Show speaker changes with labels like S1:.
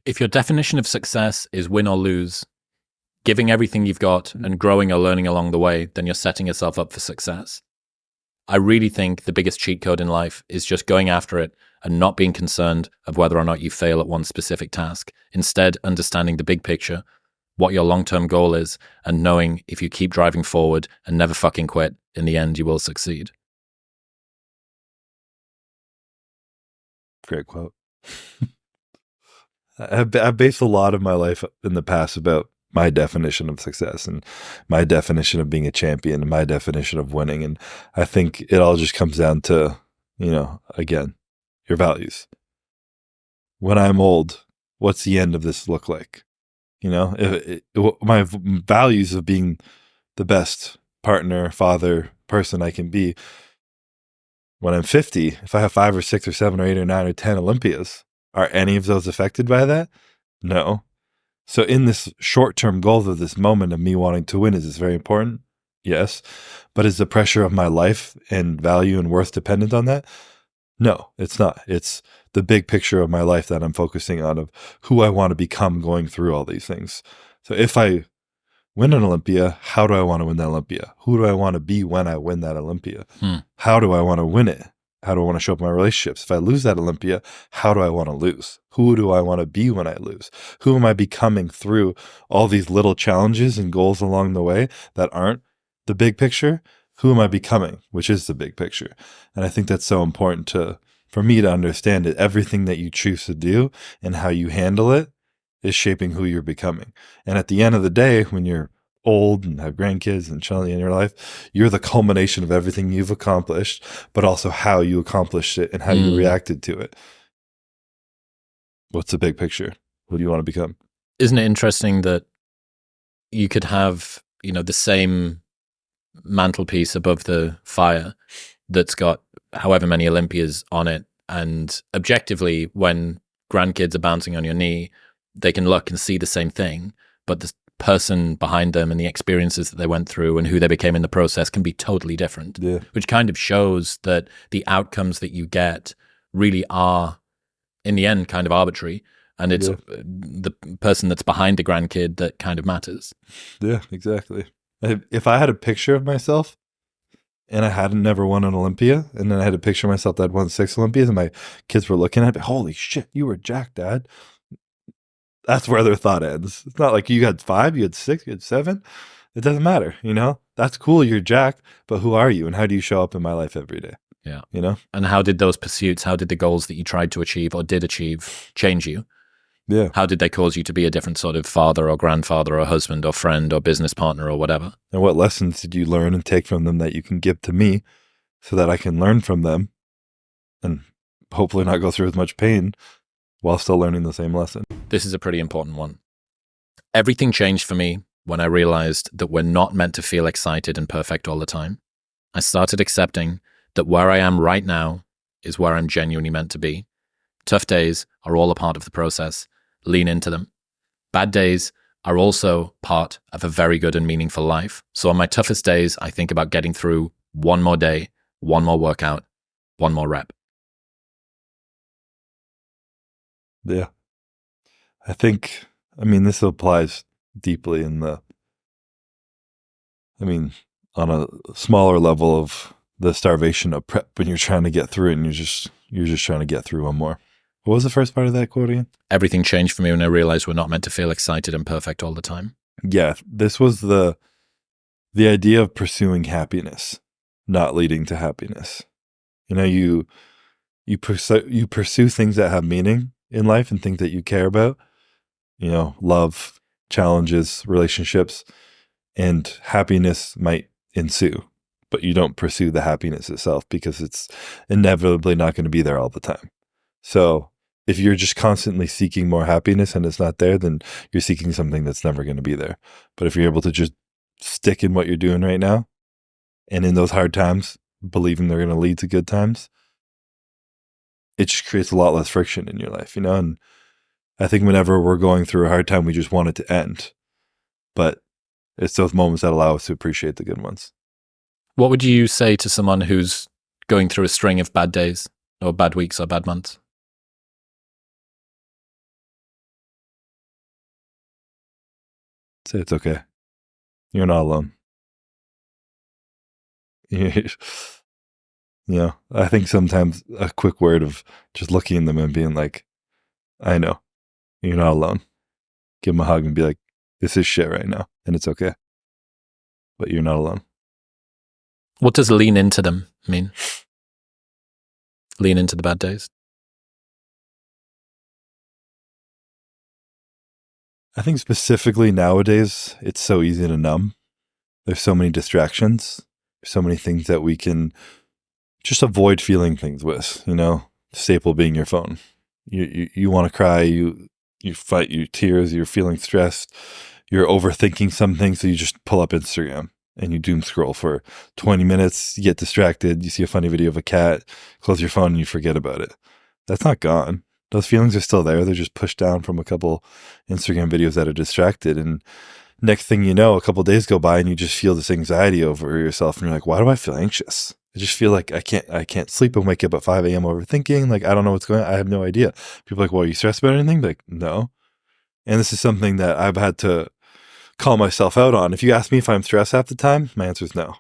S1: If your definition of success is win or lose, giving everything you've got and growing or learning along the way, then you're setting yourself up for success. I really think the biggest cheat code in life is just going after it and not being concerned of whether or not you fail at one specific task. Instead, understanding the big picture, what your long-term goal is, and knowing if you keep driving forward and never fucking quit, in the end, you will succeed.
S2: Great quote. I've based a lot of my life in the past about my definition of success and my definition of being a champion and my definition of winning. And I think it all just comes down to, again, your values. When I'm old, what's the end of this look like? My values of being the best partner, father, person I can be. When I'm 50, if I have 5 or 6 or 7 or 8 or 9 or 10 Olympias, are any of those affected by that? No. So in this short-term goal of this moment of me wanting to win, is this very important? Yes. But is the pressure of my life and value and worth dependent on that? No, it's not. It's the big picture of my life that I'm focusing on, of who I want to become going through all these things. So if I win an Olympia, how do I want to win that Olympia? Who do I want to be when I win that Olympia? How do I want to win it? How do I want to show up in my relationships? If I lose that Olympia, how do I want to lose? Who do I want to be when I lose? Who am I becoming through all these little challenges and goals along the way that aren't the big picture? Who am I becoming, which is the big picture? And I think that's so important for me to understand it. Everything that you choose to do and how you handle it is shaping who you're becoming. And at the end of the day, when you're old and have grandkids and children in your life, you're the culmination of everything you've accomplished, but also how you accomplished it and how you reacted to it. What's the big picture? Who do you want to become?
S1: Isn't it interesting that you could have, the same mantelpiece above the fire that's got however many Olympias on it, and objectively, when grandkids are bouncing on your knee, they can look and see the same thing, but the person behind them and the experiences that they went through and who they became in the process can be totally different, which kind of shows that the outcomes that you get really are, in the end, kind of arbitrary. And it's the person that's behind the grandkid that kind of matters.
S2: Yeah, exactly. If I had a picture of myself and I hadn't never won an Olympia, and then I had a picture of myself that won 6 Olympias and my kids were looking at me, holy shit, you were jacked, Dad. That's where their thought ends. It's not like you had 5, you had 6, you had 7. It doesn't matter, That's cool, you're jacked, but who are you and how do you show up in my life every day?
S1: Yeah. And how did those pursuits, how did the goals that you tried to achieve or did achieve change you?
S2: Yeah.
S1: How did they cause you to be a different sort of father or grandfather or husband or friend or business partner or whatever?
S2: And what lessons did you learn and take from them that you can give to me so that I can learn from them and hopefully not go through as much pain while still learning the same lesson?
S1: This is a pretty important one. Everything changed for me when I realized that we're not meant to feel excited and perfect all the time. I started accepting that where I am right now is where I'm genuinely meant to be. Tough days are all a part of the process. Lean into them. Bad days are also part of a very good and meaningful life. So on my toughest days, I think about getting through one more day, one more workout, one more rep.
S2: Yeah. This applies deeply on a smaller level of the starvation of prep when you're trying to get through it and you're just trying to get through one more. What was the first part of that quote again?
S1: Everything changed for me when I realized we're not meant to feel excited and perfect all the time.
S2: Yeah, this was the idea of pursuing happiness, not leading to happiness. You pursue things that have meaning in life and things that you care about, love, challenges, relationships, and happiness might ensue, but you don't pursue the happiness itself because it's inevitably not going to be there all the time. So if you're just constantly seeking more happiness and it's not there, then you're seeking something that's never going to be there. But if you're able to just stick in what you're doing right now, and in those hard times, believing they're going to lead to good times, it just creates a lot less friction in your life, And I think whenever we're going through a hard time, we just want it to end. But it's those moments that allow us to appreciate the good ones.
S1: What would you say to someone who's going through a string of bad days or bad weeks or bad months?
S2: Say it's okay. You're not alone. I think sometimes a quick word of just looking in them and being like, I know, you're not alone. Give them a hug and be like, this is shit right now, and it's okay. But you're not alone.
S1: What does lean into them mean? Lean into the bad days?
S2: I think specifically nowadays, it's so easy to numb. There's so many distractions, so many things that we can just avoid feeling things with, staple being your phone. You want to cry, you fight your tears, you're feeling stressed, you're overthinking something, so you just pull up Instagram and you doom scroll for 20 minutes, you get distracted, you see a funny video of a cat, close your phone and you forget about it. That's not gone. Those feelings are still there. They're just pushed down from a couple Instagram videos that are distracted. And next thing you know, a couple days go by and you just feel this anxiety over yourself and you're like, why do I feel anxious? I just feel like I can't sleep and wake up at 5 a.m. overthinking. Like, I don't know what's going on. I have no idea. People are like, well, are you stressed about anything? Like, no. And this is something that I've had to call myself out on. If you ask me if I'm stressed half the time, my answer is no.